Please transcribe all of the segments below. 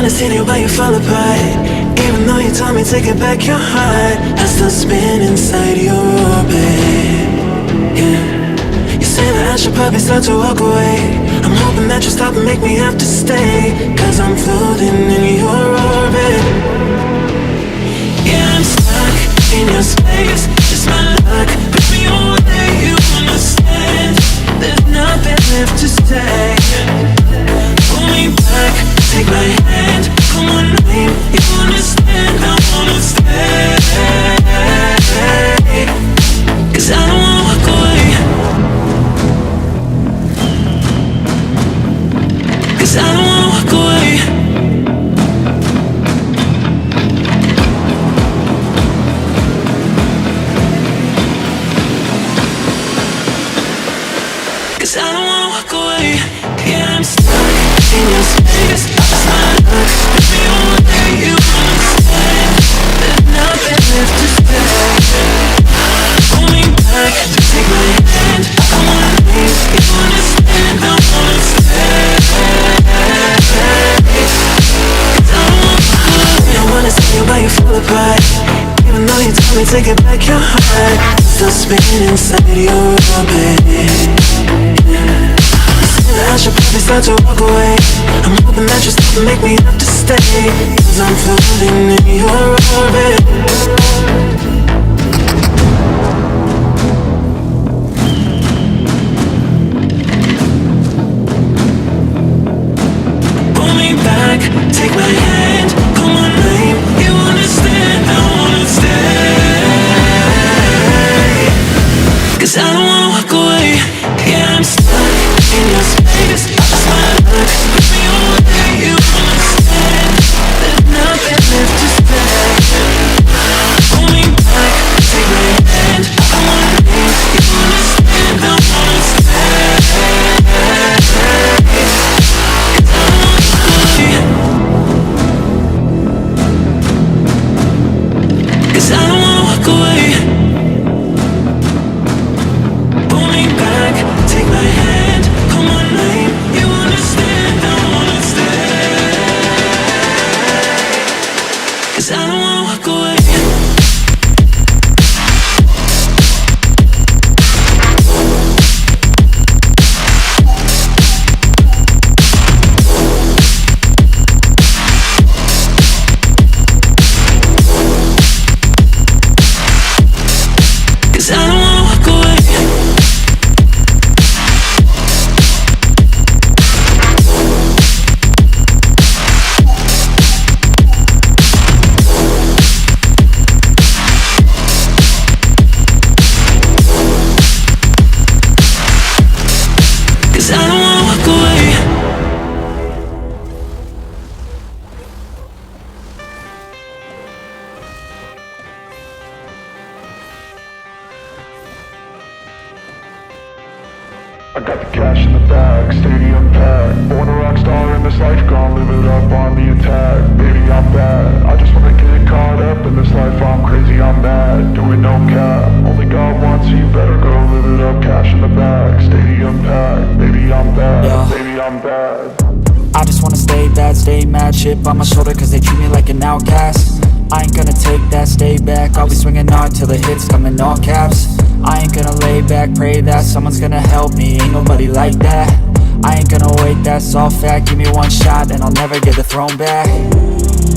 wanna see you, but you fall apart. Even though you told me to get back your heart, I still spin inside your orbit. Yeah. You say that I should probably start to walk away. I'm hoping that you'll stop and make me have to stay, 'cause I'm floating in your orbit. Yeah, I'm stuck in your space, just my luck. Put me away, you understand. There's nothing left to say. Pull me back, take my hand. Come on, name, you understand. I wanna stay, 'cause I don't wanna walk away. 'Cause I don't wanna walk away. 'Cause I don't wanna walk away. Yeah, I'm stuck in your space. Just my luck. Put me away, you understand. There's nothing left to say. Pull me back, take my hand. I wanna leave, you understand. I wanna stay. 'Cause I don't wanna walk away. I wanna see you, but you fall apart. Even though you told me to get back your heart, still spinning inside your orbit. I should probably start to walk away. I'm hoping that you'll stop and make me have to stay, 'cause I'm floating in your orbit. Pull me back, take my hand. Come on, name, you understand. I wanna stay, 'cause I don't wanna walk away. Yeah, I'm stuck in your space. Just my luck. Put me away, you understand. There's nothing left to say. Pull me back, take my hand. I wanna leave, you understand. I wanna stay, 'cause I don't wanna walk away. 'Cause I don't wanna walk away. Pull me back, take my hand. Come on, name, you understand. I wanna stay, 'cause I don't wanna walk away. Cause I don't wanna walk away. Cause I don't wanna walk away. I got the cash in the bag, stadium packed. Born a rock star in this life, gonna live it up on the attack. Baby, I'm bad, I just wanna get caught up in this life. I'm crazy, I'm mad, doing no cap. Only God wants you, better go live it up. Cash in the bag, stadium packed. Baby, I'm bad, baby, I'm bad. I just wanna stay bad, stay mad. Chip on my shoulder cause they treat me like an outcast. I ain't gonna take that, stay back. I'll be swinging hard till the hits come in all caps. I ain't gonna lay back, pray that someone's gonna help me. Ain't nobody like that. I ain't gonna wait, that's all fact. Give me one shot and I'll never get the throne back.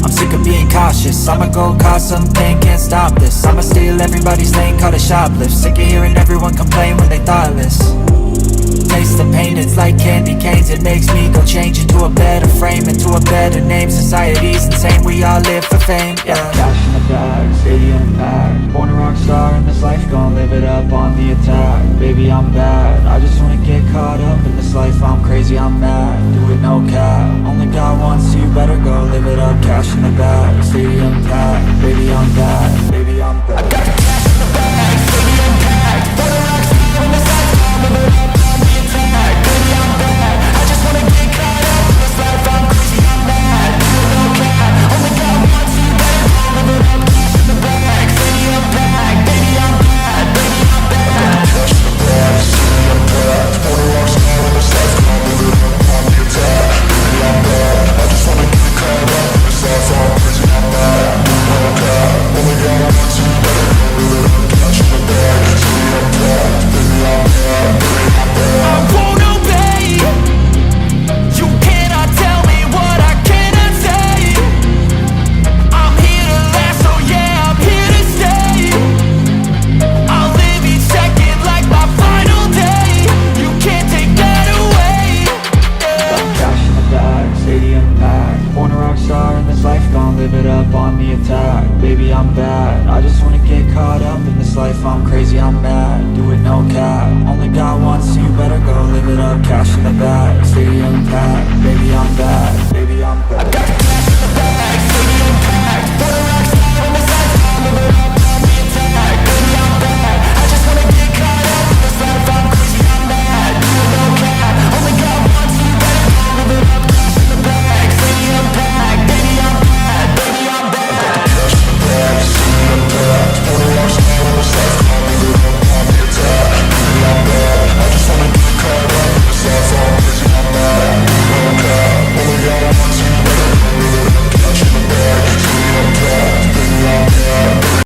I'm sick of being cautious, I'ma go cause something, can't stop this. I'ma steal everybody's lane, call it shoplift. Sick of hearing everyone complain when they thoughtless. Taste the pain, it's like candy canes. It makes me go change into a better frame, into a better name. Society's insane, we all live for fame, yeah. Cash in the bag, stadium packed. Born a rock star in this life, gonna live it up on the attack. Baby, I'm bad, I just wanna get caught up in this life. I'm crazy, I'm mad, do it no cap. Only God wants you, better go live it up. Cash in the bag, stadium packed. Baby, I'm bad, baby, I'm bad. I got the cash in the bag, stadium packed. Born a rock star in this life, gonna live it up on the attack. Baby, I'm bad, I just wanna get caught up in this life. I'm crazy, I'm mad, do it no cap. Only God wants you, better go live it up. Cash in the bag, stadium packed. Baby, I'm bad, baby, I'm bad. Cash in the bag, stadium packed. Born a rock star in this life, gonna live it up on the attack. Baby, I'm bad, I just wanna get caught up. baby, I'm bad. I just wanna get caught up in this life, I'm crazy, I'm mad. Do it no cap, only got one, so you better go live it up. Cash in the bag, stadium packed.